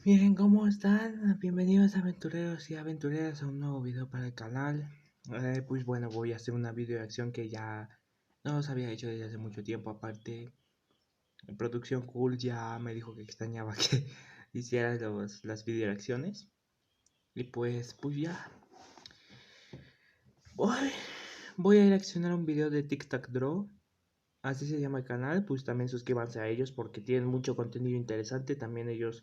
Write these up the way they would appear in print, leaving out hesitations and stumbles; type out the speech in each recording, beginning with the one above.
Bien, ¿cómo están? Bienvenidos aventureros y aventureras a un nuevo video para el canal. Pues bueno, voy a hacer una video de acción que ya no los había hecho desde hace mucho tiempo. Aparte, en Producción Cool ya me dijo que extrañaba que hiciera las video reacciones. Y pues ya. Voy, voy a reaccionar a un video de TikTok Draw. Así se llama el canal. Pues también suscríbanse a ellos porque tienen mucho contenido interesante. También ellos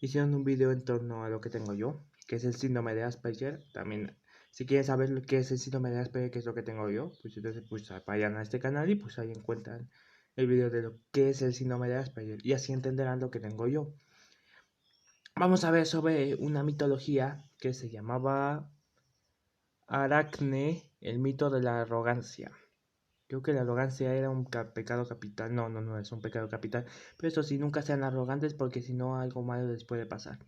hicieron un video en torno a lo que tengo yo, que es el síndrome de Asperger. También, si quieren saber lo que es el síndrome de Asperger, que es lo que tengo yo, pues entonces pues vayan a este canal y pues ahí encuentran el video de lo que es el síndrome de Asperger y así entenderán lo que tengo yo. Vamos a ver sobre una mitología que se llamaba Aracne, el mito de la arrogancia. Creo que la arrogancia era un pecado capital. No es un pecado capital. Pero eso sí, nunca sean arrogantes porque si no algo malo les puede pasar.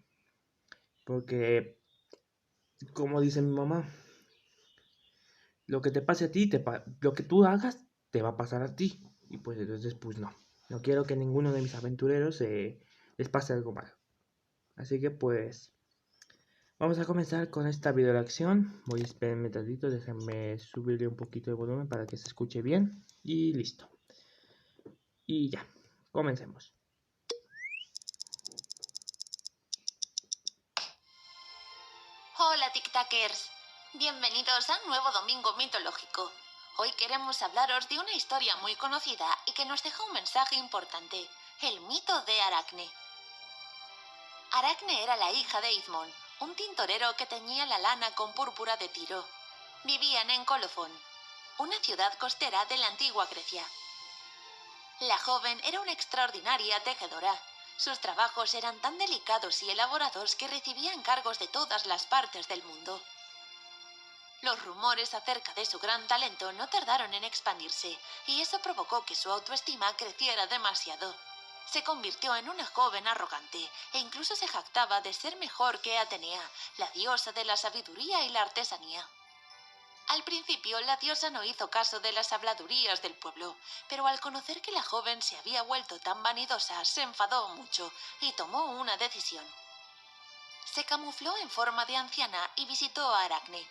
Porque como dice mi mamá, lo que te pase a ti, lo que tú hagas, te va a pasar a ti. Y pues entonces, pues no. No quiero que ninguno de mis aventureros les pase algo malo. Así que pues, vamos a comenzar con esta video de acción. Voy a esperar un tantito, déjenme subirle un poquito de volumen para que se escuche bien. Y listo. Y ya, comencemos. Hola TikTokers, bienvenidos a un nuevo domingo mitológico. Hoy queremos hablaros de una historia muy conocida y que nos deja un mensaje importante, el mito de Aracne. Aracne era la hija de Idmón, un tintorero que teñía la lana con púrpura de Tiro. Vivían en Colofón, una ciudad costera de la antigua Grecia. La joven era una extraordinaria tejedora. Sus trabajos eran tan delicados y elaborados que recibía encargos de todas las partes del mundo. Los rumores acerca de su gran talento no tardaron en expandirse, y eso provocó que su autoestima creciera demasiado. Se convirtió en una joven arrogante, e incluso se jactaba de ser mejor que Atenea, la diosa de la sabiduría y la artesanía. Al principio, la diosa no hizo caso de las habladurías del pueblo, pero al conocer que la joven se había vuelto tan vanidosa, se enfadó mucho y tomó una decisión. Se camufló en forma de anciana y visitó a Aracne.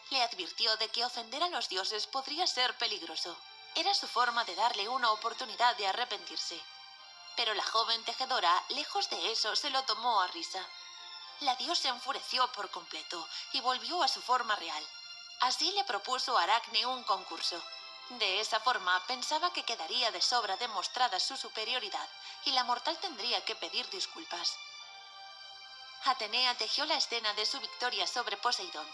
Le advirtió de que ofender a los dioses podría ser peligroso. Era su forma de darle una oportunidad de arrepentirse. Pero la joven tejedora, lejos de eso, se lo tomó a risa. La diosa se enfureció por completo y volvió a su forma real. Así le propuso a Aracne un concurso. De esa forma pensaba que quedaría de sobra demostrada su superioridad y la mortal tendría que pedir disculpas. Atenea tejió la escena de su victoria sobre Poseidón.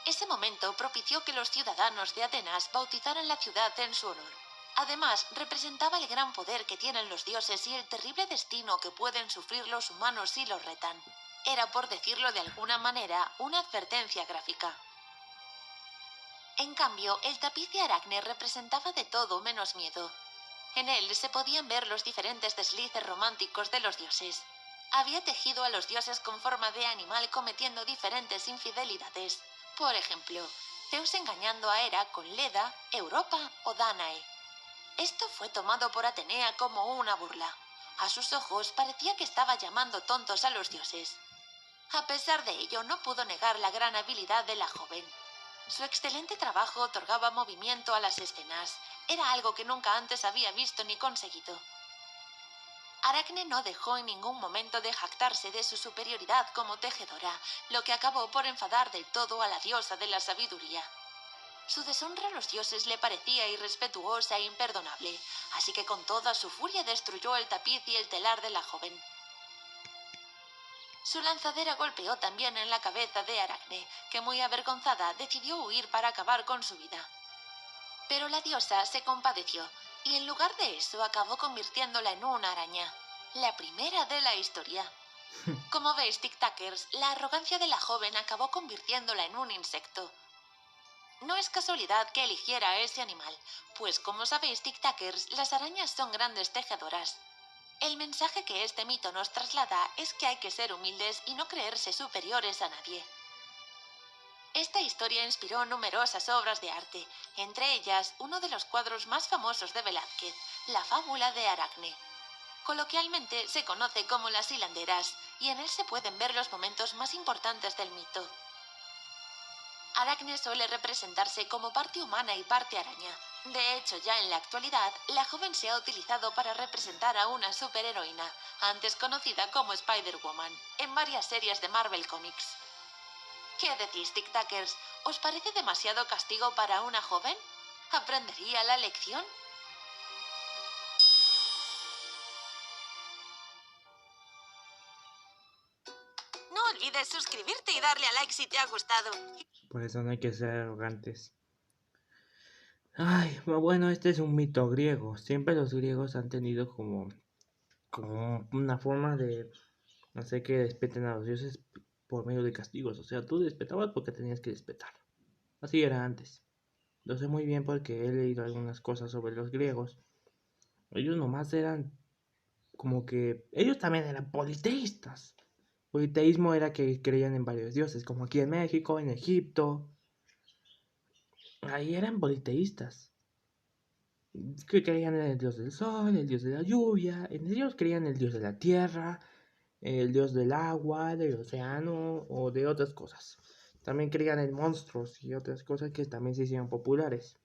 Ese momento propició que los ciudadanos de Atenas bautizaran la ciudad en su honor. Además, representaba el gran poder que tienen los dioses y el terrible destino que pueden sufrir los humanos si los retan. Era, por decirlo de alguna manera, una advertencia gráfica. En cambio, el tapiz de Aracne representaba de todo menos miedo. En él se podían ver los diferentes deslices románticos de los dioses. Había tejido a los dioses con forma de animal cometiendo diferentes infidelidades. Por ejemplo, Zeus engañando a Hera con Leda, Europa o Dánae. Esto fue tomado por Atenea como una burla. A sus ojos parecía que estaba llamando tontos a los dioses. A pesar de ello, no pudo negar la gran habilidad de la joven. Su excelente trabajo otorgaba movimiento a las escenas. Era algo que nunca antes había visto ni conseguido. Aracne no dejó en ningún momento de jactarse de su superioridad como tejedora, lo que acabó por enfadar del todo a la diosa de la sabiduría. Su deshonra a los dioses le parecía irrespetuosa e imperdonable, así que con toda su furia destruyó el tapiz y el telar de la joven. Su lanzadera golpeó también en la cabeza de Aracne, que muy avergonzada decidió huir para acabar con su vida. Pero la diosa se compadeció, y en lugar de eso acabó convirtiéndola en una araña, la primera de la historia. Como veis, TikTokers, la arrogancia de la joven acabó convirtiéndola en un insecto. No es casualidad que eligiera a ese animal, pues como sabéis, TikTokers, las arañas son grandes tejedoras. El mensaje que este mito nos traslada es que hay que ser humildes y no creerse superiores a nadie. Esta historia inspiró numerosas obras de arte, entre ellas uno de los cuadros más famosos de Velázquez, la fábula de Aracne. Coloquialmente se conoce como las hilanderas, y en él se pueden ver los momentos más importantes del mito. Aracne suele representarse como parte humana y parte araña. De hecho, ya en la actualidad, la joven se ha utilizado para representar a una superheroína, antes conocida como Spider-Woman, en varias series de Marvel Comics. ¿Qué decís, Tic-Tackers? ¿Os parece demasiado castigo para una joven? ¿Aprendería la lección? No olvides suscribirte y darle a like si te ha gustado. Por eso no hay que ser arrogantes. Ay, bueno, este es un mito griego. Siempre los griegos han tenido como una forma de hacer que respeten a los dioses por medio de castigos. O sea, tú respetabas porque tenías que respetar. Así era antes. Lo sé muy bien porque he leído algunas cosas sobre los griegos. Ellos nomás eran como que... Ellos también eran politeístas. Politeísmo era que creían en varios dioses, como aquí en México, en Egipto. Ahí eran politeístas. Que creían en el dios del sol, el dios de la lluvia. En ellos creían en el dios de la tierra, el dios del agua, del océano o de otras cosas. También creían en monstruos y otras cosas que también se hicieron populares.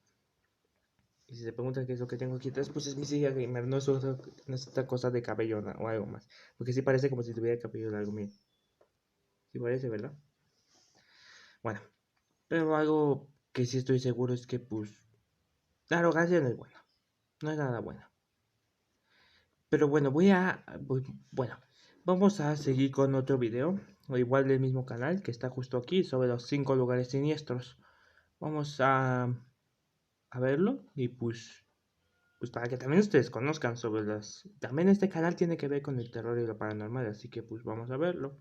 Y si se preguntan qué es lo que tengo aquí atrás, pues es mi silla gamer, no es otra cosa de cabello o algo más. Porque sí parece como si tuviera cabello largo, miren. Sí parece, ¿verdad? Bueno, pero algo que sí estoy seguro es que, pues, la arrogancia no es buena. No es nada buena. Pero bueno, bueno, vamos a seguir con otro video, o igual del mismo canal, que está justo aquí, sobre los 5 lugares siniestros. Vamos a verlo y pues para que también ustedes conozcan sobre las... También este canal tiene que ver con el terror y lo paranormal, así que pues vamos a verlo.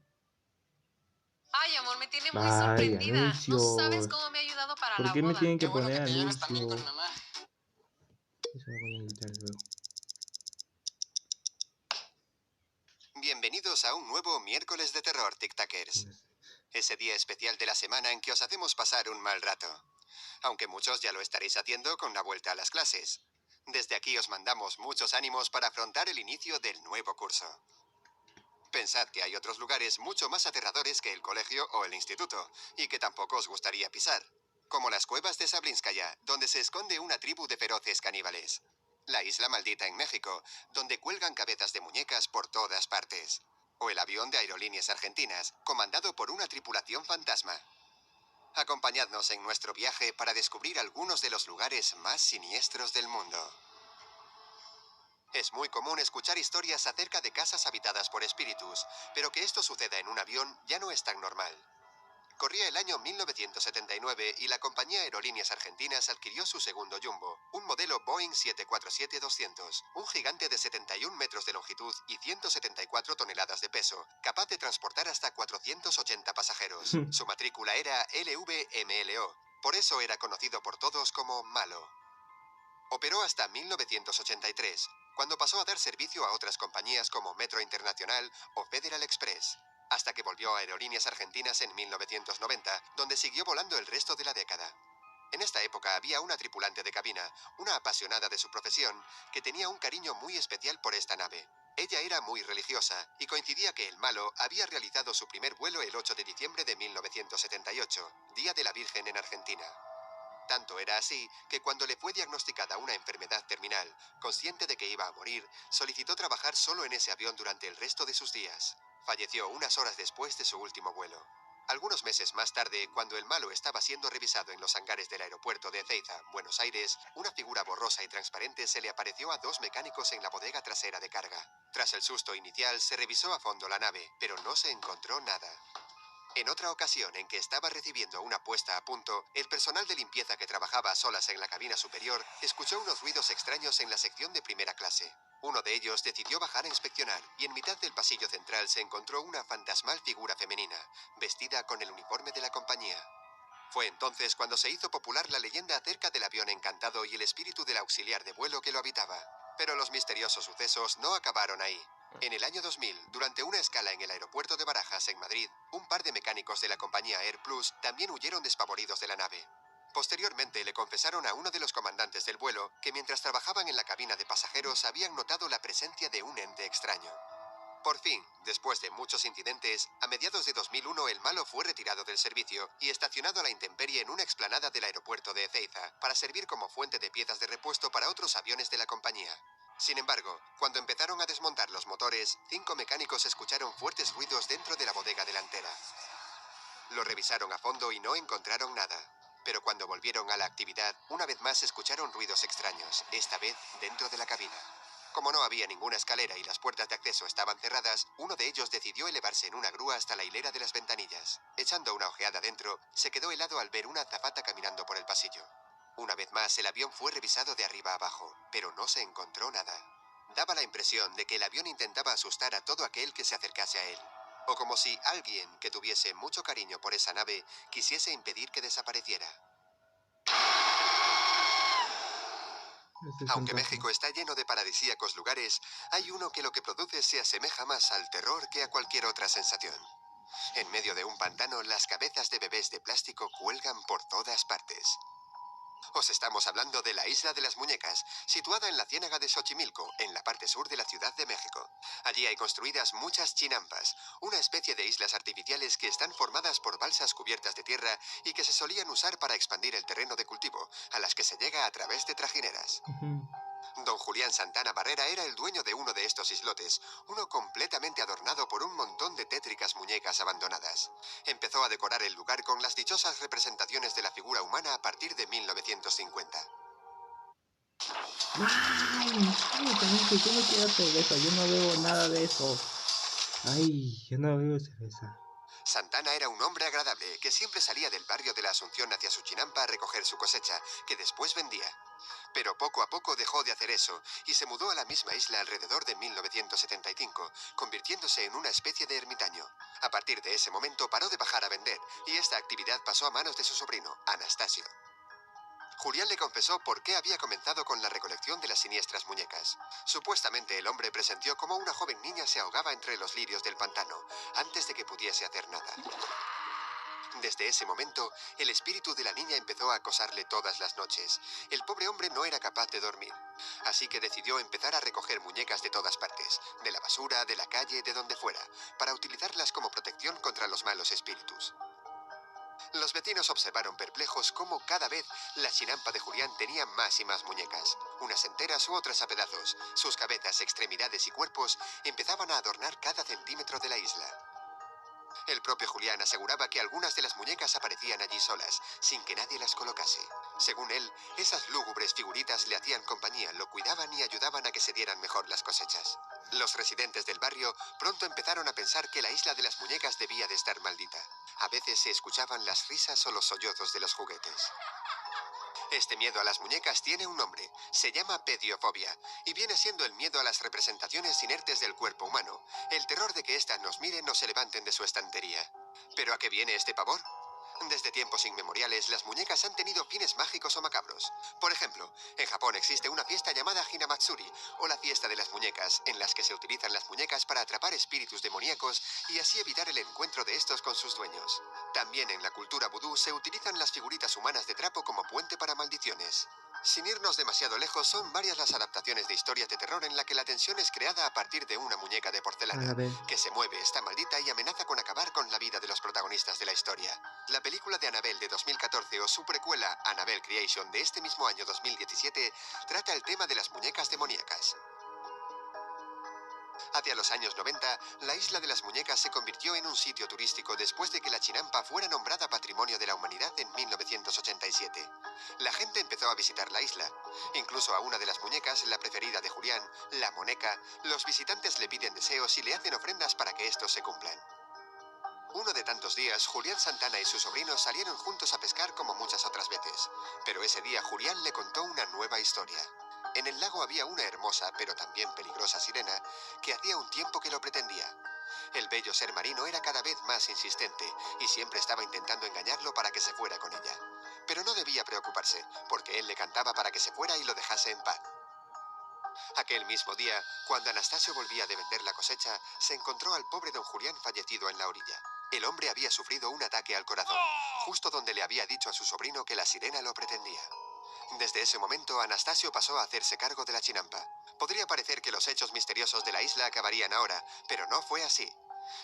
Ay, amor, me tiene muy Ay, sorprendida. No sabes anuncios. cómo me ha ayudado para ¿Por la qué me boda. tienen Qué que bueno que poner te llevas también con anuncios? mamá. Eso lo voy a editar luego. Bienvenidos a un nuevo miércoles de terror, Tic-Tackers. Ese día especial de la semana en que os hacemos pasar un mal rato. Aunque muchos ya lo estaréis haciendo con la vuelta a las clases. Desde aquí os mandamos muchos ánimos para afrontar el inicio del nuevo curso. Pensad que hay otros lugares mucho más aterradores que el colegio o el instituto, y que tampoco os gustaría pisar. Como las cuevas de Sablinskaya, donde se esconde una tribu de feroces caníbales. La isla maldita en México, donde cuelgan cabezas de muñecas por todas partes. O el avión de Aerolíneas Argentinas, comandado por una tripulación fantasma. Acompañadnos en nuestro viaje para descubrir algunos de los lugares más siniestros del mundo. Es muy común escuchar historias acerca de casas habitadas por espíritus, pero que esto suceda en un avión ya no es tan normal. Corría el año 1979 y la compañía Aerolíneas Argentinas adquirió su segundo jumbo, un modelo Boeing 747-200, un gigante de 71 metros de longitud y 174 toneladas de peso, capaz de transportar hasta 480 pasajeros. Su matrícula era LVMLO, por eso era conocido por todos como Malo. Operó hasta 1983, cuando pasó a dar servicio a otras compañías como Metro Internacional o Federal Express, hasta que volvió a Aerolíneas Argentinas en 1990, donde siguió volando el resto de la década. En esta época había una tripulante de cabina, una apasionada de su profesión, que tenía un cariño muy especial por esta nave. Ella era muy religiosa y coincidía que el Malo había realizado su primer vuelo el 8 de diciembre de 1978, Día de la Virgen en Argentina. Tanto era así que cuando le fue diagnosticada una enfermedad terminal, consciente de que iba a morir, solicitó trabajar solo en ese avión durante el resto de sus días. Falleció unas horas después de su último vuelo. Algunos meses más tarde, cuando el Malo estaba siendo revisado en los hangares del aeropuerto de Ezeiza, Buenos Aires, una figura borrosa y transparente se le apareció a dos mecánicos en la bodega trasera de carga. Tras el susto inicial, se revisó a fondo la nave, pero no se encontró nada. En otra ocasión en que estaba recibiendo una puesta a punto, el personal de limpieza que trabajaba a solas en la cabina superior escuchó unos ruidos extraños en la sección de primera clase. Uno de ellos decidió bajar a inspeccionar y en mitad del pasillo central se encontró una fantasmal figura femenina, vestida con el uniforme de la compañía. Fue entonces cuando se hizo popular la leyenda acerca del avión encantado y el espíritu del auxiliar de vuelo que lo habitaba. Pero los misteriosos sucesos no acabaron ahí. En el año 2000, durante una escala en el aeropuerto de Barajas, en Madrid, un par de mecánicos de la compañía AirPlus también huyeron despavoridos de la nave. Posteriormente le confesaron a uno de los comandantes del vuelo que mientras trabajaban en la cabina de pasajeros habían notado la presencia de un ente extraño. Por fin, después de muchos incidentes, a mediados de 2001 el malo fue retirado del servicio y estacionado a la intemperie en una explanada del aeropuerto de Ezeiza para servir como fuente de piezas de repuesto para otros aviones de la compañía. Sin embargo, cuando empezaron a desmontar los motores, 5 mecánicos escucharon fuertes ruidos dentro de la bodega delantera. Lo revisaron a fondo y no encontraron nada. Pero cuando volvieron a la actividad, una vez más escucharon ruidos extraños, esta vez dentro de la cabina. Como no había ninguna escalera y las puertas de acceso estaban cerradas, uno de ellos decidió elevarse en una grúa hasta la hilera de las ventanillas. Echando una ojeada dentro, se quedó helado al ver una azafata caminando por el pasillo. Una vez más, el avión fue revisado de arriba a abajo, pero no se encontró nada. Daba la impresión de que el avión intentaba asustar a todo aquel que se acercase a él. O como si alguien que tuviese mucho cariño por esa nave quisiese impedir que desapareciera. Ese es un Aunque tajo. México está lleno de paradisíacos lugares, hay uno que lo que produce se asemeja más al terror que a cualquier otra sensación. En medio de un pantano, las cabezas de bebés de plástico cuelgan por todas partes. Os estamos hablando de la Isla de las Muñecas, situada en la ciénaga de Xochimilco, en la parte sur de la Ciudad de México. Allí hay construidas muchas chinampas, una especie de islas artificiales que están formadas por balsas cubiertas de tierra y que se solían usar para expandir el terreno de cultivo, a las que se llega a través de trajineras. Don Julián Santana Barrera era el dueño de uno de estos islotes, uno completamente adornado por un montón de tétricas muñecas abandonadas. Empezó a decorar el lugar con las dichosas representaciones de la figura humana a partir de 1950. ¡Ay! Cállate, yo no quiero cerveza, yo no bebo nada de eso. Ay, yo no bebo cerveza. Santana era un hombre agradable que siempre salía del barrio de la Asunción hacia su chinampa a recoger su cosecha, que después vendía. Pero poco a poco dejó de hacer eso y se mudó a la misma isla alrededor de 1975, convirtiéndose en una especie de ermitaño. A partir de ese momento paró de bajar a vender y esta actividad pasó a manos de su sobrino, Anastasio. Julián le confesó por qué había comenzado con la recolección de las siniestras muñecas. Supuestamente el hombre presenció cómo una joven niña se ahogaba entre los lirios del pantano, antes de que pudiese hacer nada. Desde ese momento, el espíritu de la niña empezó a acosarle todas las noches. El pobre hombre no era capaz de dormir, así que decidió empezar a recoger muñecas de todas partes, de la basura, de la calle, de donde fuera, para utilizarlas como protección contra los malos espíritus. Los vecinos observaron perplejos cómo cada vez la chinampa de Julián tenía más y más muñecas, unas enteras u otras a pedazos. Sus cabezas, extremidades y cuerpos empezaban a adornar cada centímetro de la isla. El propio Julián aseguraba que algunas de las muñecas aparecían allí solas, sin que nadie las colocase. Según él, esas lúgubres figuritas le hacían compañía, lo cuidaban y ayudaban a que se dieran mejor las cosechas. Los residentes del barrio pronto empezaron a pensar que la isla de las muñecas debía de estar maldita. A veces se escuchaban las risas o los sollozos de los juguetes. Este miedo a las muñecas tiene un nombre, se llama pediofobia, y viene siendo el miedo a las representaciones inertes del cuerpo humano, el terror de que éstas nos miren o se levanten de su estantería. ¿Pero a qué viene este pavor? Desde tiempos inmemoriales, las muñecas han tenido fines mágicos o macabros. Por ejemplo, en Japón existe una fiesta llamada Hinamatsuri, o la fiesta de las muñecas, en las que se utilizan las muñecas para atrapar espíritus demoníacos y así evitar el encuentro de estos con sus dueños. También en la cultura vudú se utilizan las figuritas humanas de trapo como puente para maldiciones. Sin irnos demasiado lejos, son varias las adaptaciones de historias de terror en la que la tensión es creada a partir de una muñeca de porcelana, Annabelle. que se mueve, está maldita y amenaza con acabar con la vida de los protagonistas de la historia. La película de Annabelle de 2014 o su precuela Annabelle Creation de este mismo año 2017 trata el tema de las muñecas demoníacas. Hacia los años 90, la Isla de las Muñecas se convirtió en un sitio turístico después de que la chinampa fuera nombrada Patrimonio de la Humanidad en 1987. La gente empezó a visitar la isla. Incluso a una de las muñecas, la preferida de Julián, la Moneca, los visitantes le piden deseos y le hacen ofrendas para que estos se cumplan. Uno de tantos días, Julián Santana y sus sobrinos salieron juntos a pescar como muchas otras veces. Pero ese día Julián le contó una nueva historia. En el lago había una hermosa, pero también peligrosa sirena, que hacía un tiempo que lo pretendía. El bello ser marino era cada vez más insistente, y siempre estaba intentando engañarlo para que se fuera con ella. Pero no debía preocuparse, porque él le cantaba para que se fuera y lo dejase en paz. Aquel mismo día, cuando Anastasio volvía de vender la cosecha, se encontró al pobre don Julián fallecido en la orilla. El hombre había sufrido un ataque al corazón, justo donde le había dicho a su sobrino que la sirena lo pretendía. Desde ese momento, Anastasio pasó a hacerse cargo de la chinampa. Podría parecer que los hechos misteriosos de la isla acabarían ahora, pero no fue así.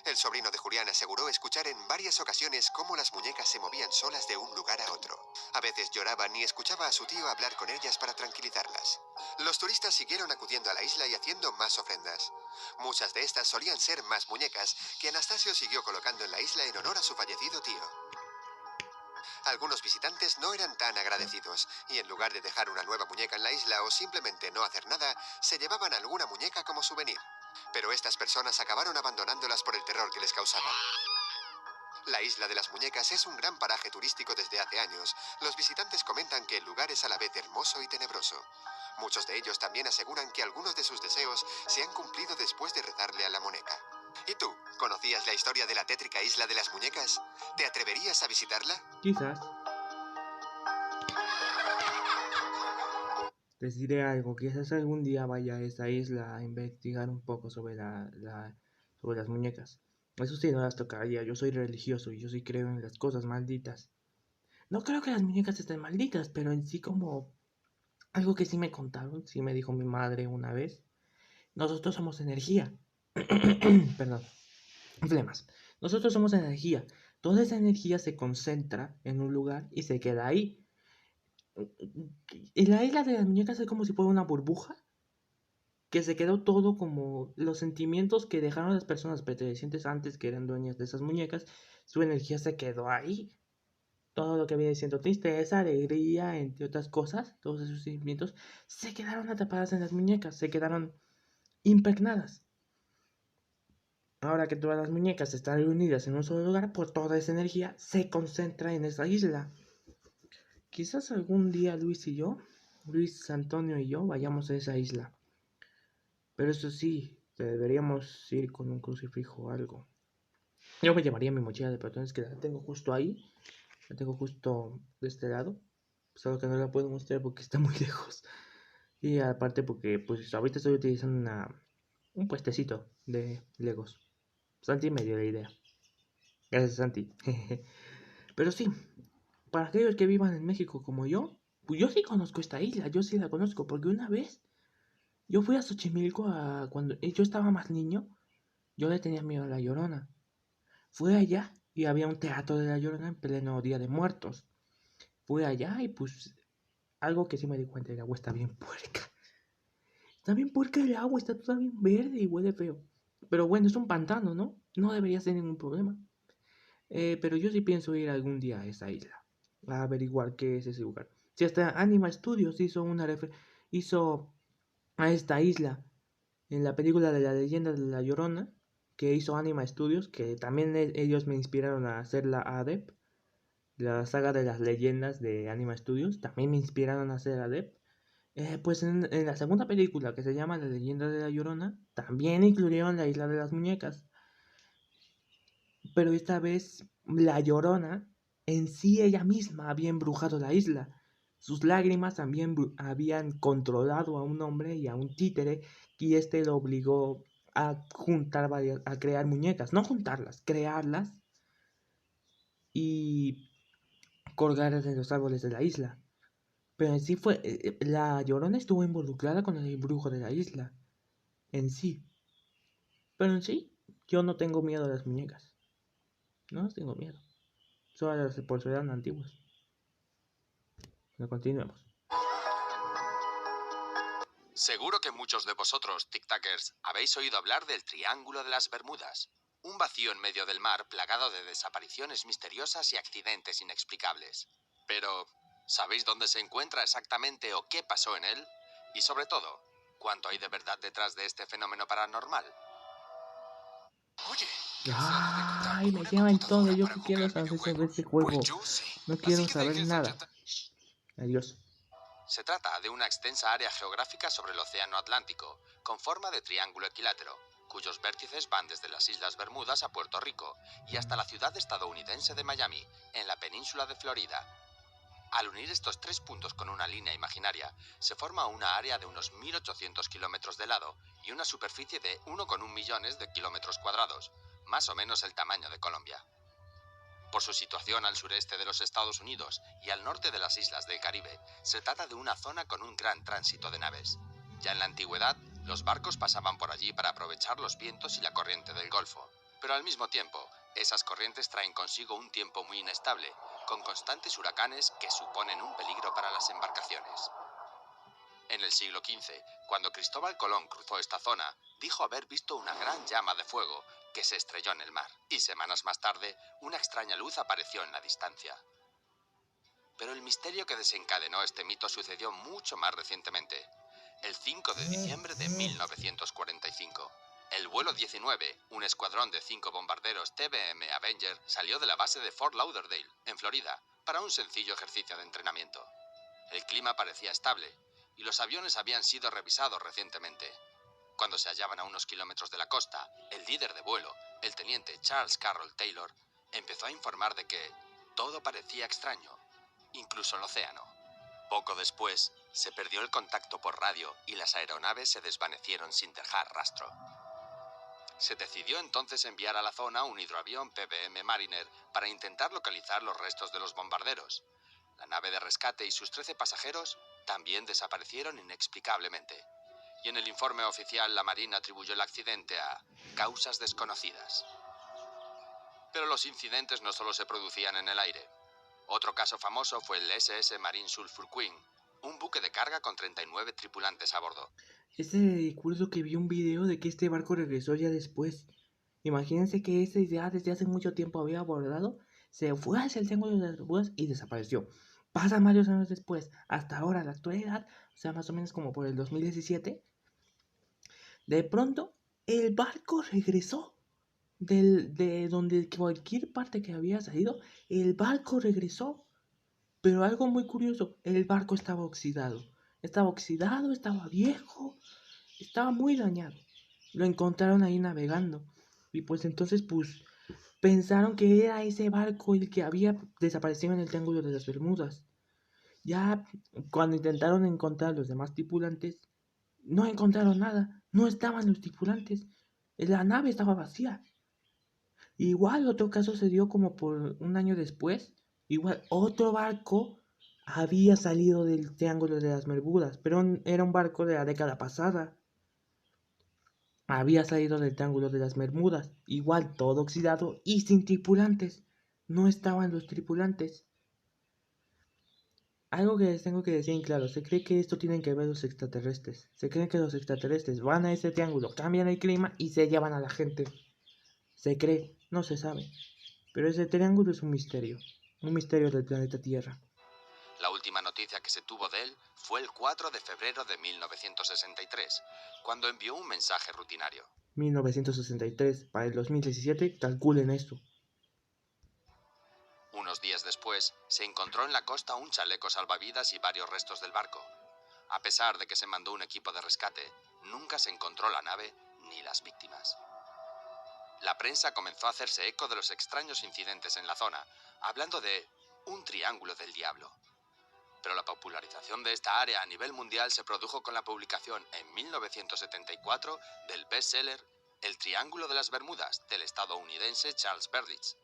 El sobrino de Julián aseguró escuchar en varias ocasiones cómo las muñecas se movían solas de un lugar a otro. A veces lloraban y escuchaba a su tío hablar con ellas para tranquilizarlas. Los turistas siguieron acudiendo a la isla y haciendo más ofrendas. Muchas de estas solían ser más muñecas que Anastasio siguió colocando en la isla en honor a su fallecido tío. Algunos visitantes no eran tan agradecidos y en lugar de dejar una nueva muñeca en la isla o simplemente no hacer nada, se llevaban alguna muñeca como souvenir. Pero estas personas acabaron abandonándolas por el terror que les causaban. La isla de las muñecas es un gran paraje turístico desde hace años. Los visitantes comentan que el lugar es a la vez hermoso y tenebroso. Muchos de ellos también aseguran que algunos de sus deseos se han cumplido después de rezarle a la muñeca. ¿Y tú? ¿Conocías la historia de la tétrica isla de las muñecas? ¿Te atreverías a visitarla? Quizás. Les diré algo, quizás algún día vaya a esa isla a investigar un poco sobre sobre las muñecas. Eso sí, no las tocaría. Yo soy religioso y yo sí creo en las cosas malditas. No creo que las muñecas estén malditas, pero en sí como algo que sí me contaron, sí me dijo mi madre una vez. Nosotros somos energía. Perdón. Flemas. Nosotros somos energía. Toda esa energía se concentra en un lugar y se queda ahí. Y la isla de las muñecas es como si fuera una burbuja que se quedó todo como los sentimientos que dejaron las personas pertenecientes antes que eran dueñas de esas muñecas, su energía se quedó ahí. Todo lo que viene siendo tristeza, alegría, entre otras cosas, todos esos sentimientos se quedaron atrapadas en las muñecas, se quedaron impregnadas. Ahora que todas las muñecas están reunidas en un solo lugar, pues toda esa energía se concentra en esa isla. Quizás algún día Luis Antonio y yo, vayamos a esa isla. Pero eso sí, deberíamos ir con un crucifijo o algo. Yo me llevaría mi mochila de peatones que la tengo justo ahí. La tengo justo de este lado. Solo que no la puedo mostrar porque está muy lejos. Y aparte porque pues ahorita estoy utilizando un puestecito de Legos. Santi me dio la idea. Gracias, Santi. Pero sí, para aquellos que vivan en México como yo, pues yo sí conozco esta isla, yo sí la conozco, porque una vez yo fui a Xochimilco cuando yo estaba más niño, yo le tenía miedo a la Llorona. Fui allá y había un teatro de la Llorona en pleno Día de Muertos. Fui allá y pues algo que sí me di cuenta, el agua está bien puerca. Está bien puerca el agua, está toda bien verde y huele feo. Pero bueno, es un pantano, ¿no? No debería ser ningún problema. Pero yo sí pienso ir algún día a esa isla, a averiguar qué es ese lugar. Si hasta Anima Studios hizo a esta isla en la película de la leyenda de la Llorona, que hizo Anima Studios, que también ellos me inspiraron a hacer la ADEP, la saga de las leyendas de Anima Studios, también me inspiraron a hacer ADEP. Pues en la segunda película, que se llama La leyenda de la Llorona, también incluyeron la isla de las muñecas. Pero esta vez la Llorona en sí ella misma había embrujado la isla. Sus lágrimas también habían controlado a un hombre y a un títere y este lo obligó a a crear muñecas, no juntarlas, crearlas y colgarlas en los árboles de la isla. Pero en sí la Llorona estuvo involucrada con el embrujo de la isla, en sí. Pero en sí, yo no tengo miedo a las muñecas, no tengo miedo. Solo a las de porcelana antiguas. No continuemos. Seguro que muchos de vosotros, tic-tackers, habéis oído hablar del Triángulo de las Bermudas, un vacío en medio del mar plagado de desapariciones misteriosas y accidentes inexplicables. Pero, ¿sabéis dónde se encuentra exactamente o qué pasó en él? Y sobre todo, ¿cuánto hay de verdad detrás de este fenómeno paranormal? Oye, Ay, me llevan todo. Yo que quiero saber sobre este juego. No quiero saber nada. Shh. Adiós. Se trata de una extensa área geográfica sobre el Océano Atlántico, con forma de triángulo equilátero, cuyos vértices van desde las Islas Bermudas a Puerto Rico y hasta la ciudad estadounidense de Miami, en la península de Florida. Al unir estos tres puntos con una línea imaginaria, se forma una área de unos 1.800 kilómetros de lado y una superficie de 1,1 millones de kilómetros cuadrados, más o menos el tamaño de Colombia. Por su situación al sureste de los Estados Unidos y al norte de las islas del Caribe, se trata de una zona con un gran tránsito de naves. Ya en la antigüedad, los barcos pasaban por allí para aprovechar los vientos y la corriente del Golfo. Pero al mismo tiempo, esas corrientes traen consigo un tiempo muy inestable, con constantes huracanes que suponen un peligro para las embarcaciones. En el siglo XV, cuando Cristóbal Colón cruzó esta zona, dijo haber visto una gran llama de fuego que se estrelló en el mar, y semanas más tarde, una extraña luz apareció en la distancia. Pero el misterio que desencadenó este mito sucedió mucho más recientemente, el 5 de diciembre de 1945. El vuelo 19, un escuadrón de 5 bombarderos TBM Avenger, salió de la base de Fort Lauderdale, en Florida, para un sencillo ejercicio de entrenamiento. El clima parecía estable, y los aviones habían sido revisados recientemente. Cuando se hallaban a unos kilómetros de la costa, el líder de vuelo, el teniente Charles Carroll Taylor, empezó a informar de que todo parecía extraño, incluso el océano. Poco después, se perdió el contacto por radio y las aeronaves se desvanecieron sin dejar rastro. Se decidió entonces enviar a la zona un hidroavión PBM Mariner para intentar localizar los restos de los bombarderos. La nave de rescate y sus 13 pasajeros también desaparecieron inexplicablemente. Y en el informe oficial la Marina atribuyó el accidente a causas desconocidas. Pero los incidentes no solo se producían en el aire. Otro caso famoso fue el SS Marine Sulphur Queen, un buque de carga con 39 tripulantes a bordo. Recuerdo que vi un video de que este barco regresó ya después. Imagínense que esa idea desde hace mucho tiempo había abordado, se fue hacia el Triángulo de las Bermudas y desapareció. Pasan varios años después, hasta ahora, la actualidad, o sea, más o menos como por el 2017, de pronto el barco regresó de donde cualquier parte que había salido, el barco regresó. Pero algo muy curioso, el barco estaba oxidado, estaba viejo, estaba muy dañado. Lo encontraron ahí navegando. Y pues entonces pues pensaron que era ese barco el que había desaparecido en el Triángulo de las Bermudas. Ya cuando intentaron encontrar los demás tripulantes, no encontraron nada. No estaban los tripulantes. La nave estaba vacía. Igual otro caso se dio como por un año después. Igual otro barco había salido del Triángulo de las Bermudas, pero era un barco de la década pasada. Había salido del Triángulo de las Bermudas, igual todo oxidado y sin tripulantes. No estaban los tripulantes. Algo que les tengo que decir en claro, se cree que esto tienen que ver los extraterrestres. Se cree que los extraterrestres van a ese triángulo, cambian el clima y se llevan a la gente. Se cree, no se sabe. Pero ese triángulo es un misterio del planeta Tierra. La última noticia que se tuvo de él fue el 4 de febrero de 1963, cuando envió un mensaje rutinario. 1963, para el 2017, calculen esto. Unos días después, se encontró en la costa un chaleco salvavidas y varios restos del barco. A pesar de que se mandó un equipo de rescate, nunca se encontró la nave ni las víctimas. La prensa comenzó a hacerse eco de los extraños incidentes en la zona, hablando de un triángulo del diablo. Pero la popularización de esta área a nivel mundial se produjo con la publicación en 1974 del bestseller El Triángulo de las Bermudas, del estadounidense Charles Berditch.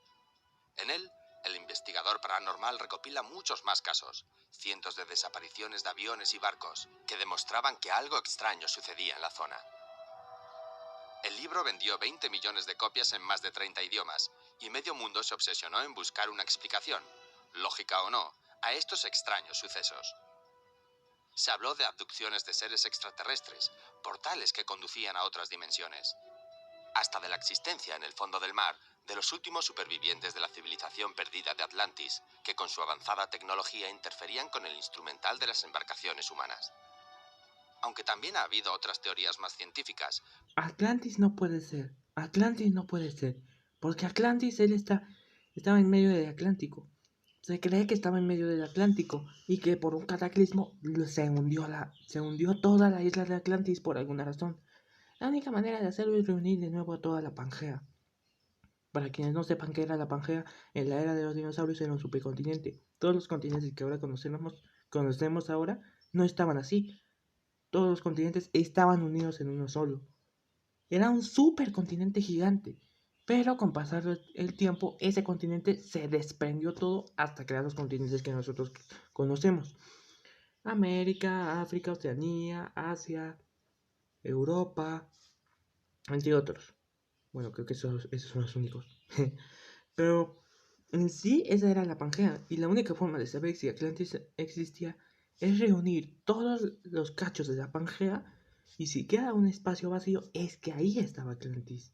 En él, el investigador paranormal recopila muchos más casos, cientos de desapariciones de aviones y barcos, que demostraban que algo extraño sucedía en la zona. El libro vendió 20 millones de copias en más de 30 idiomas, y medio mundo se obsesionó en buscar una explicación, lógica o no, a estos extraños sucesos. Se habló de abducciones de seres extraterrestres, portales que conducían a otras dimensiones, hasta de la existencia en el fondo del mar de los últimos supervivientes de la civilización perdida de Atlantis, que con su avanzada tecnología interferían con el instrumental de las embarcaciones humanas. Aunque también ha habido otras teorías más científicas. Atlantis no puede ser, porque Atlantis estaba en medio del Atlántico. Se cree que estaba en medio del Atlántico y que por un cataclismo se hundió toda la isla de Atlantis por alguna razón. La única manera de hacerlo es reunir de nuevo a toda la Pangea. Para quienes no sepan qué era la Pangea, en la era de los dinosaurios era un supercontinente. Todos los continentes que ahora conocemos ahora no estaban así. Todos los continentes estaban unidos en uno solo. Era un supercontinente gigante. Pero con pasar el tiempo, ese continente se desprendió todo hasta crear los continentes que nosotros conocemos. América, África, Oceanía, Asia, Europa, entre otros. Bueno, creo que esos son los únicos. Pero en sí, esa era la Pangea. Y la única forma de saber si Atlantis existía es reunir todos los cachos de la Pangea. Y si queda un espacio vacío, es que ahí estaba Atlantis.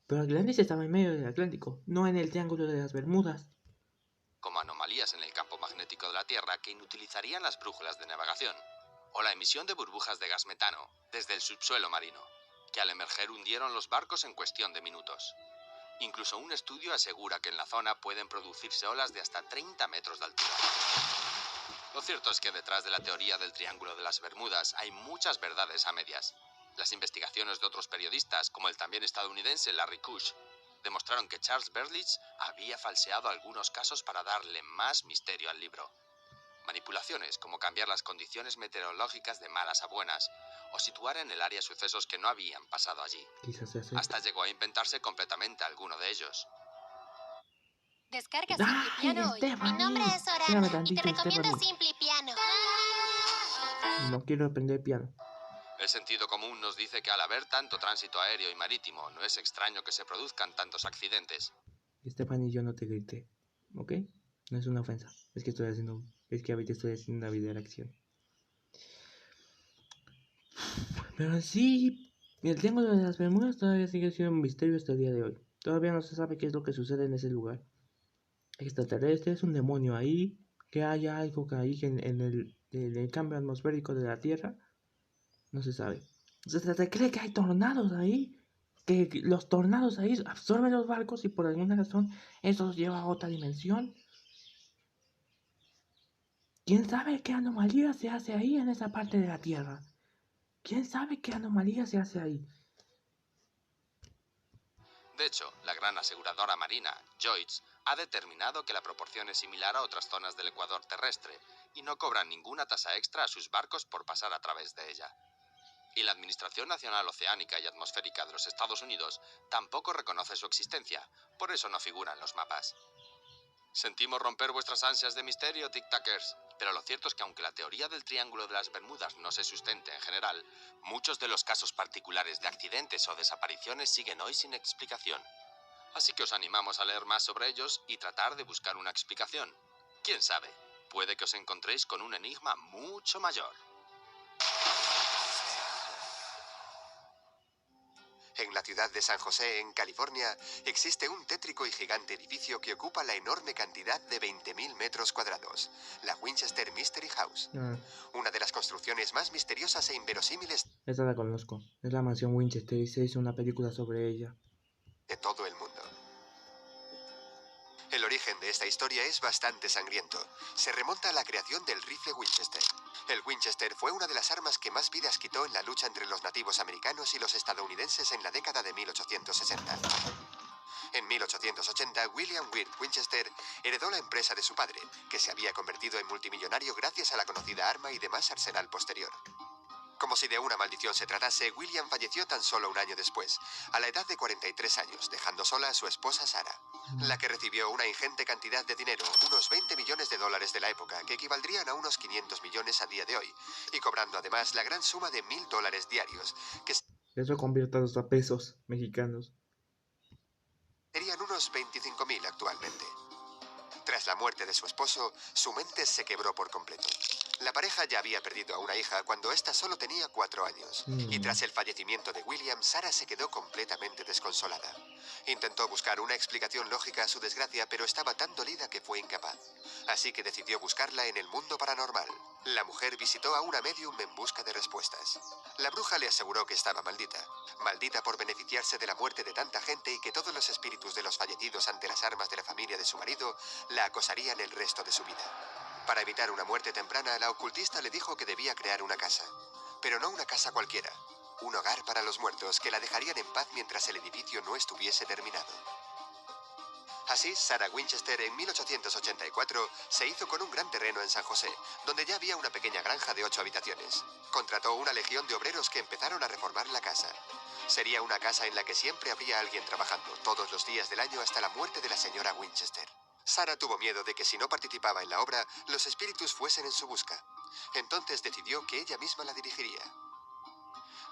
Pero Atlantis estaba en medio del Atlántico, no en el Triángulo de las Bermudas. Como anomalías en el campo magnético de la Tierra que inutilizarían las brújulas de navegación, o la emisión de burbujas de gas metano desde el subsuelo marino, que al emerger hundieron los barcos en cuestión de minutos. Incluso un estudio asegura que en la zona pueden producirse olas de hasta 30 metros de altura. Lo cierto es que detrás de la teoría del Triángulo de las Bermudas hay muchas verdades a medias. Las investigaciones de otros periodistas, como el también estadounidense Larry Kush, demostraron que Charles Berlitz había falseado algunos casos para darle más misterio al libro. Manipulaciones como cambiar las condiciones meteorológicas de malas a buenas o situar en el área sucesos que no habían pasado allí. Quizás se hace. Hasta llegó a inventarse completamente alguno de ellos. Descarga ¡Ay, Simply Piano hoy. Mi nombre es Espérame Orana y te tantito, recomiendo Stephanie. Simply Piano. No quiero aprender piano. El sentido común nos dice que al haber tanto tránsito aéreo y marítimo, no es extraño que se produzcan tantos accidentes. Stephanie, yo no te grité, ¿ok? No es una ofensa. Es que ahorita estoy haciendo una video reacción. Pero sí, el Triángulo de las Bermudas todavía sigue siendo un misterio hasta el día de hoy. Todavía no se sabe qué es lo que sucede en ese lugar. Extraterrestre, es un demonio ahí, que haya algo que ahí en el cambio atmosférico de la Tierra, no se sabe. Se cree que hay tornados ahí, que los tornados ahí absorben los barcos y por alguna razón eso los lleva a otra dimensión. ¿Quién sabe qué anomalía se hace ahí en esa parte de la Tierra? ¿Quién sabe qué anomalía se hace ahí? De hecho, la gran aseguradora marina, Lloyds, ha determinado que la proporción es similar a otras zonas del ecuador terrestre y no cobran ninguna tasa extra a sus barcos por pasar a través de ella. Y la Administración Nacional Oceánica y Atmosférica de los Estados Unidos tampoco reconoce su existencia, por eso no figura en los mapas. Sentimos romper vuestras ansias de misterio, tic-tackers, pero lo cierto es que aunque la teoría del Triángulo de las Bermudas no se sustente en general, muchos de los casos particulares de accidentes o desapariciones siguen hoy sin explicación. Así que os animamos a leer más sobre ellos y tratar de buscar una explicación. ¿Quién sabe? Puede que os encontréis con un enigma mucho mayor. En la ciudad de San José, en California, existe un tétrico y gigante edificio que ocupa la enorme cantidad de 20.000 metros cuadrados, la Winchester Mystery House, una de las construcciones más misteriosas e inverosímiles Esa la conozco. Es la mansión Winchester y se hizo una película sobre ella. de todo el mundo. El origen de esta historia es bastante sangriento. Se remonta a la creación del rifle Winchester. El Winchester fue una de las armas que más vidas quitó en la lucha entre los nativos americanos y los estadounidenses en la década de 1860. En 1880, William Wirt Winchester heredó la empresa de su padre, que se había convertido en multimillonario gracias a la conocida arma y demás arsenal posterior. Como si de una maldición se tratase, William falleció tan solo un año después, a la edad de 43 años, dejando sola a su esposa Sarah, la que recibió una ingente cantidad de dinero, unos 20 millones de dólares de la época, que equivaldrían a unos 500 millones a día de hoy, y cobrando además la gran suma de $1.000 diarios, que Eso conviértalos a pesos mexicanos. serían unos 25.000 actualmente. Tras la muerte de su esposo, su mente se quebró por completo. La pareja ya había perdido a una hija cuando ésta solo tenía 4 años. Y tras el fallecimiento de William, Sarah se quedó completamente desconsolada. Intentó buscar una explicación lógica a su desgracia, pero estaba tan dolida que fue incapaz. Así que decidió buscarla en el mundo paranormal. La mujer visitó a una medium en busca de respuestas. La bruja le aseguró que estaba maldita. Maldita por beneficiarse de la muerte de tanta gente y que todos los espíritus de los fallecidos ante las armas de la familia de su marido la acosarían el resto de su vida. Para evitar una muerte temprana, la ocultista le dijo que debía crear una casa. Pero no una casa cualquiera. Un hogar para los muertos que la dejarían en paz mientras el edificio no estuviese terminado. Así, Sarah Winchester en 1884 se hizo con un gran terreno en San José, donde ya había una pequeña granja de 8 habitaciones. Contrató una legión de obreros que empezaron a reformar la casa. Sería una casa en la que siempre habría alguien trabajando, todos los días del año hasta la muerte de la señora Winchester. Sarah tuvo miedo de que si no participaba en la obra, los espíritus fuesen en su busca. Entonces decidió que ella misma la dirigiría.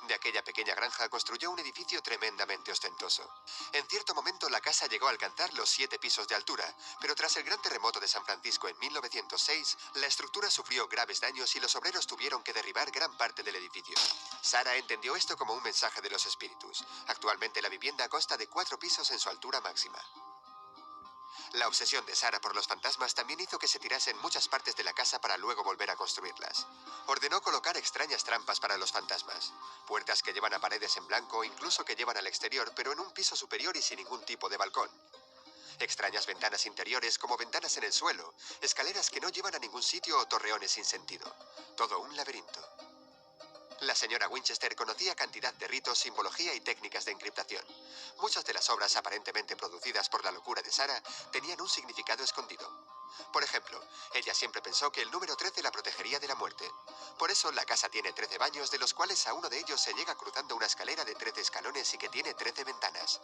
De aquella pequeña granja construyó un edificio tremendamente ostentoso. En cierto momento la casa llegó a alcanzar los 7 pisos de altura, pero tras el gran terremoto de San Francisco en 1906, la estructura sufrió graves daños y los obreros tuvieron que derribar gran parte del edificio. Sarah entendió esto como un mensaje de los espíritus. Actualmente la vivienda consta de 4 pisos en su altura máxima. La obsesión de Sarah por los fantasmas también hizo que se tirasen muchas partes de la casa para luego volver a construirlas. Ordenó colocar extrañas trampas para los fantasmas. Puertas que llevan a paredes en blanco, incluso que llevan al exterior, pero en un piso superior y sin ningún tipo de balcón. Extrañas ventanas interiores como ventanas en el suelo, escaleras que no llevan a ningún sitio o torreones sin sentido. Todo un laberinto. La señora Winchester conocía cantidad de ritos, simbología y técnicas de encriptación. Muchas de las obras aparentemente producidas por la locura de Sarah tenían un significado escondido. Por ejemplo, ella siempre pensó que el número 13 la protegería de la muerte. Por eso la casa tiene 13 baños, de los cuales a uno de ellos se llega cruzando una escalera de 13 escalones y que tiene 13 ventanas.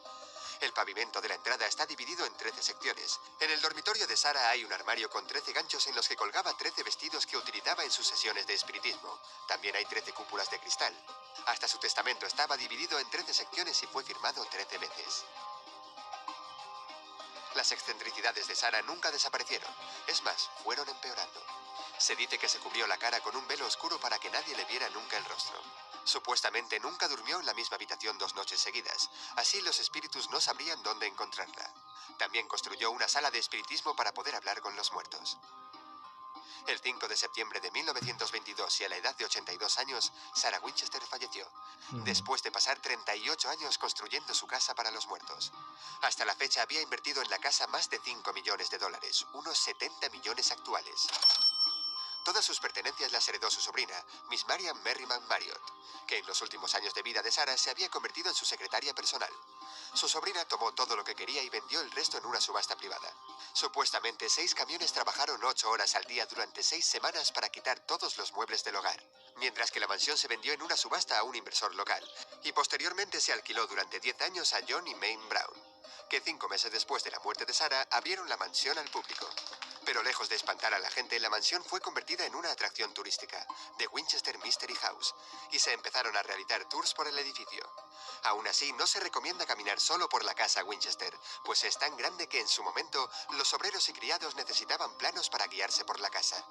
El pavimento de la entrada está dividido en 13 secciones. En el dormitorio de Sarah hay un armario con 13 ganchos en los que colgaba 13 vestidos que utilizaba en sus sesiones de espiritismo. También hay 13 cúpulas de cristal. Hasta su testamento estaba dividido en 13 secciones y fue firmado 13 veces. Las excentricidades de Sarah nunca desaparecieron. Es más, fueron empeorando. Se dice que se cubrió la cara con un velo oscuro para que nadie le viera nunca el rostro. Supuestamente nunca durmió en la misma habitación 2 noches seguidas. Así los espíritus no sabrían dónde encontrarla. También construyó una sala de espiritismo para poder hablar con los muertos. El 5 de septiembre de 1922 y a la edad de 82 años, Sarah Winchester falleció, después de pasar 38 años construyendo su casa para los muertos. Hasta la fecha había invertido en la casa más de 5 millones de dólares, unos 70 millones actuales. Todas sus pertenencias las heredó su sobrina, Miss Marian Merriman Marriott, que en los últimos años de vida de Sarah se había convertido en su secretaria personal. Su sobrina tomó todo lo que quería y vendió el resto en una subasta privada. Supuestamente 6 camiones trabajaron 8 horas al día durante 6 semanas para quitar todos los muebles del hogar, mientras que la mansión se vendió en una subasta a un inversor local, y posteriormente se alquiló durante 10 años a John y Maine Brown, que 5 meses después de la muerte de Sarah abrieron la mansión al público. Pero lejos de espantar a la gente, la mansión fue convertida en una atracción turística, The Winchester Mystery House, y se empezaron a realizar tours por el edificio. Aún así, no se recomienda caminar solo por la casa Winchester, pues es tan grande que en su momento los obreros y criados necesitaban planos para guiarse por la casa.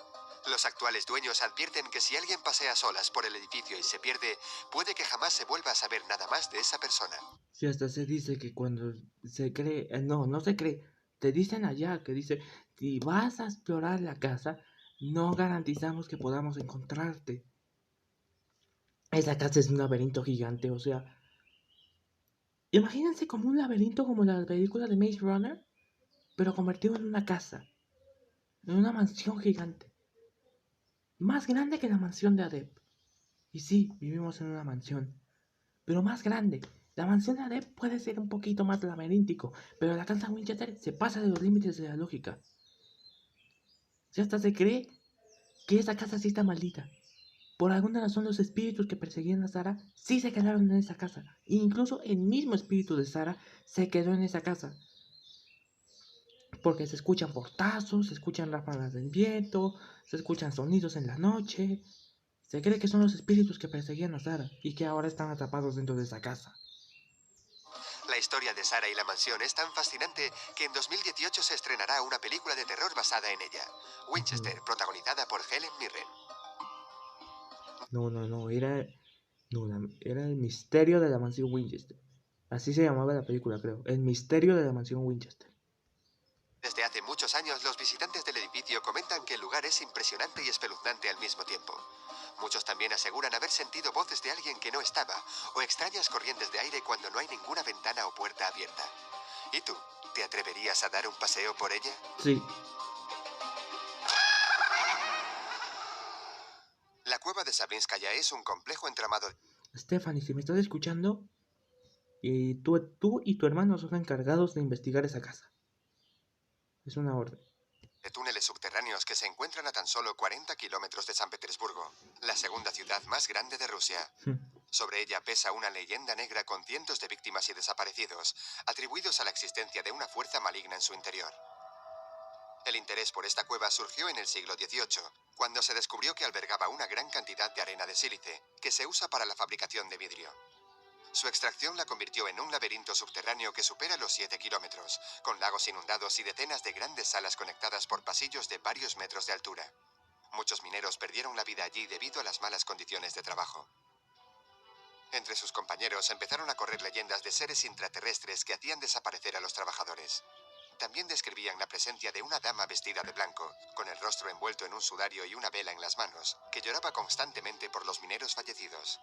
Los actuales dueños advierten que si alguien pasea a solas por el edificio y se pierde, puede que jamás se vuelva a saber nada más de esa persona. Sí, hasta se dice que cuando se cree, no se cree, te dicen allá que dice, si vas a explorar la casa, no garantizamos que podamos encontrarte. Esa casa es un laberinto gigante, o sea, imagínense como un laberinto como la película de Maze Runner, pero convertido en una casa, en una mansión gigante, más grande que la mansión de Adep. Y sí, vivimos en una mansión, pero más grande. La mansión de Adep puede ser un poquito más laberíntico, pero la casa Winchester se pasa de los límites de la lógica. Si hasta se cree que esa casa sí está maldita. Por alguna razón los espíritus que perseguían a Sarah sí se quedaron en esa casa. E incluso el mismo espíritu de Sarah se quedó en esa casa. Porque se escuchan portazos, se escuchan ráfagas del viento, se escuchan sonidos en la noche. Se cree que son los espíritus que perseguían a Sarah y que ahora están atrapados dentro de esa casa. La historia de Sarah y la mansión es tan fascinante que en 2018 se estrenará una película de terror basada en ella, Winchester, protagonizada por Helen Mirren. Era el misterio de la mansión Winchester. Así se llamaba la película, creo. El misterio de la mansión Winchester. Desde hace muchos años, los visitantes del edificio comentan que el lugar es impresionante y espeluznante al mismo tiempo. Muchos también aseguran haber sentido voces de alguien que no estaba, o extrañas corrientes de aire cuando no hay ninguna ventana o puerta abierta. ¿Y tú? ¿Te atreverías a dar un paseo por ella? Sí. La cueva de Sablinskaya es un complejo entramado. Stephanie, si me estás escuchando, tú y tu hermano son encargados de investigar esa casa. Es una orden. De túneles subterráneos que se encuentran a tan solo 40 kilómetros de San Petersburgo, la segunda ciudad más grande de Rusia. Sobre ella pesa una leyenda negra con cientos de víctimas y desaparecidos, atribuidos a la existencia de una fuerza maligna en su interior. El interés por esta cueva surgió en el siglo XVIII, cuando se descubrió que albergaba una gran cantidad de arena de sílice, que se usa para la fabricación de vidrio. Su extracción la convirtió en un laberinto subterráneo que supera los 7 kilómetros, con lagos inundados y decenas de grandes salas conectadas por pasillos de varios metros de altura. Muchos mineros perdieron la vida allí debido a las malas condiciones de trabajo. Entre sus compañeros empezaron a correr leyendas de seres intraterrestres que hacían desaparecer a los trabajadores. También describían la presencia de una dama vestida de blanco, con el rostro envuelto en un sudario y una vela en las manos, que lloraba constantemente por los mineros fallecidos.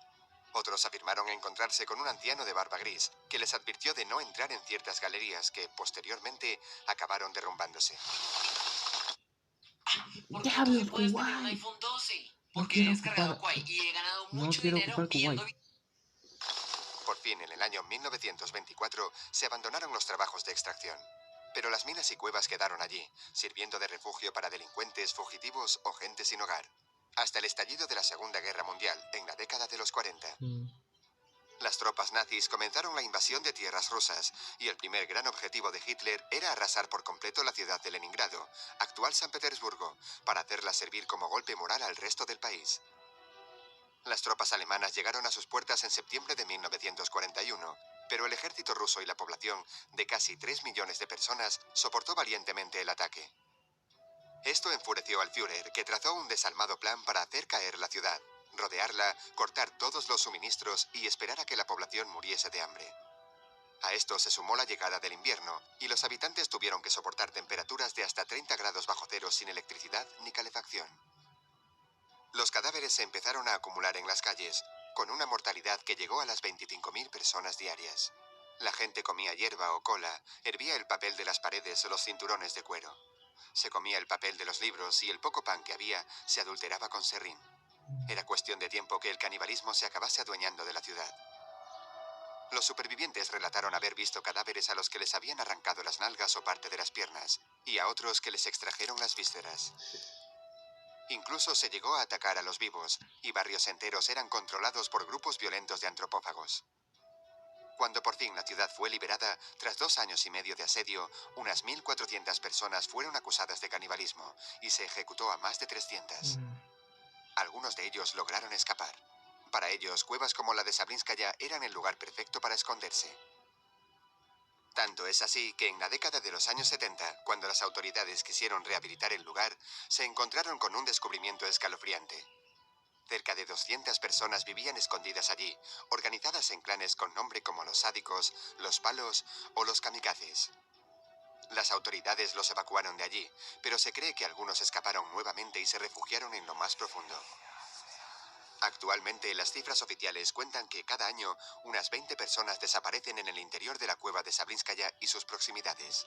Otros afirmaron encontrarse con un anciano de barba gris, que les advirtió de no entrar en ciertas galerías que, posteriormente, acabaron derrumbándose. ¡Diablos, Kuwait! No quiero ocupar... No quiero ocupar Kuwait. Por fin, en el año 1924, se abandonaron los trabajos de extracción. Pero las minas y cuevas quedaron allí, sirviendo de refugio para delincuentes, fugitivos o gente sin hogar. Hasta el estallido de la Segunda Guerra Mundial, en la década de los 40. Las tropas nazis comenzaron la invasión de tierras rusas, y el primer gran objetivo de Hitler era arrasar por completo la ciudad de Leningrado, actual San Petersburgo, para hacerla servir como golpe moral al resto del país. Las tropas alemanas llegaron a sus puertas en septiembre de 1941, pero el ejército ruso y la población, de casi 3 millones de personas, soportó valientemente el ataque. Esto enfureció al Führer, que trazó un desalmado plan para hacer caer la ciudad, rodearla, cortar todos los suministros y esperar a que la población muriese de hambre. A esto se sumó la llegada del invierno, y los habitantes tuvieron que soportar temperaturas de hasta 30 grados bajo cero sin electricidad ni calefacción. Los cadáveres se empezaron a acumular en las calles, con una mortalidad que llegó a las 25.000 personas diarias. La gente comía hierba o cola, hervía el papel de las paredes o los cinturones de cuero. Se comía el papel de los libros y el poco pan que había se adulteraba con serrín. Era cuestión de tiempo que el canibalismo se acabase adueñando de la ciudad. Los supervivientes relataron haber visto cadáveres a los que les habían arrancado las nalgas o parte de las piernas, y a otros que les extrajeron las vísceras. Incluso se llegó a atacar a los vivos, y barrios enteros eran controlados por grupos violentos de antropófagos. Cuando por fin la ciudad fue liberada, tras 2 años y medio de asedio, unas 1.400 personas fueron acusadas de canibalismo, y se ejecutó a más de 300. Algunos de ellos lograron escapar. Para ellos, cuevas como la de Sablinskaya eran el lugar perfecto para esconderse. Tanto es así que en la década de los años 70, cuando las autoridades quisieron rehabilitar el lugar, se encontraron con un descubrimiento escalofriante. Cerca de 200 personas vivían escondidas allí, organizadas en clanes con nombre como los sádicos, los palos o los kamikazes. Las autoridades los evacuaron de allí, pero se cree que algunos escaparon nuevamente y se refugiaron en lo más profundo. Actualmente, las cifras oficiales cuentan que cada año unas 20 personas desaparecen en el interior de la cueva de Sablinskaya y sus proximidades.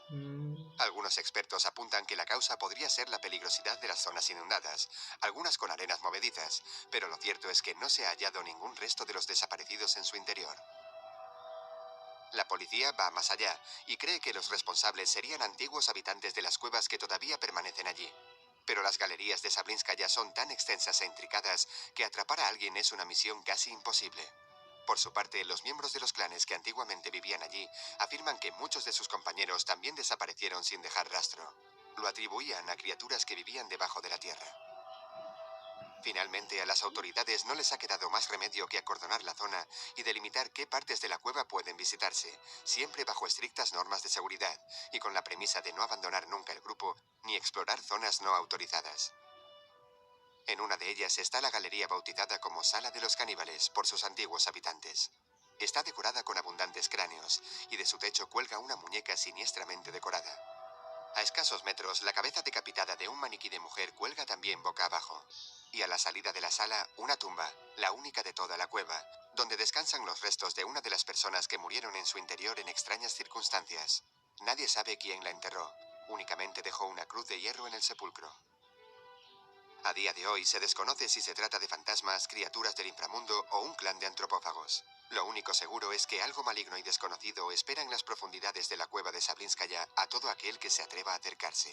Algunos expertos apuntan que la causa podría ser la peligrosidad de las zonas inundadas, algunas con arenas movedizas, pero lo cierto es que no se ha hallado ningún resto de los desaparecidos en su interior. La policía va más allá y cree que los responsables serían antiguos habitantes de las cuevas que todavía permanecen allí. Pero las galerías de Sablinskaya son tan extensas e intricadas que atrapar a alguien es una misión casi imposible. Por su parte, los miembros de los clanes que antiguamente vivían allí afirman que muchos de sus compañeros también desaparecieron sin dejar rastro. Lo atribuían a criaturas que vivían debajo de la tierra. Finalmente, a las autoridades no les ha quedado más remedio que acordonar la zona y delimitar qué partes de la cueva pueden visitarse, siempre bajo estrictas normas de seguridad y con la premisa de no abandonar nunca el grupo ni explorar zonas no autorizadas. En una de ellas está la galería bautizada como Sala de los Caníbales por sus antiguos habitantes. Está decorada con abundantes cráneos y de su techo cuelga una muñeca siniestramente decorada. A escasos metros, la cabeza decapitada de un maniquí de mujer cuelga también boca abajo. Y a la salida de la sala, una tumba, la única de toda la cueva, donde descansan los restos de una de las personas que murieron en su interior en extrañas circunstancias. Nadie sabe quién la enterró, únicamente dejó una cruz de hierro en el sepulcro. A día de hoy se desconoce si se trata de fantasmas, criaturas del inframundo o un clan de antropófagos. Lo único seguro es que algo maligno y desconocido espera en las profundidades de la cueva de Sablinskaya a todo aquel que se atreva a acercarse.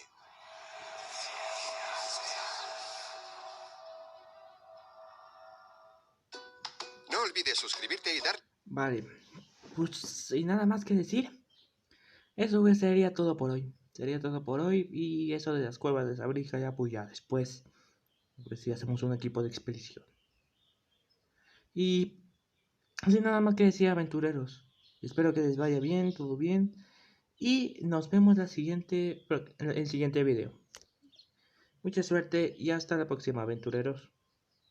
No olvides suscribirte y dar... Vale, pues sin nada más que decir, eso sería todo por hoy. Sería todo por hoy y eso de las cuevas de Sablinskaya pues ya después, pues si hacemos un equipo de expedición. Y sin nada más que decir, aventureros. Espero que les vaya bien, todo bien. Y nos vemos en el siguiente video. Mucha suerte y hasta la próxima, aventureros.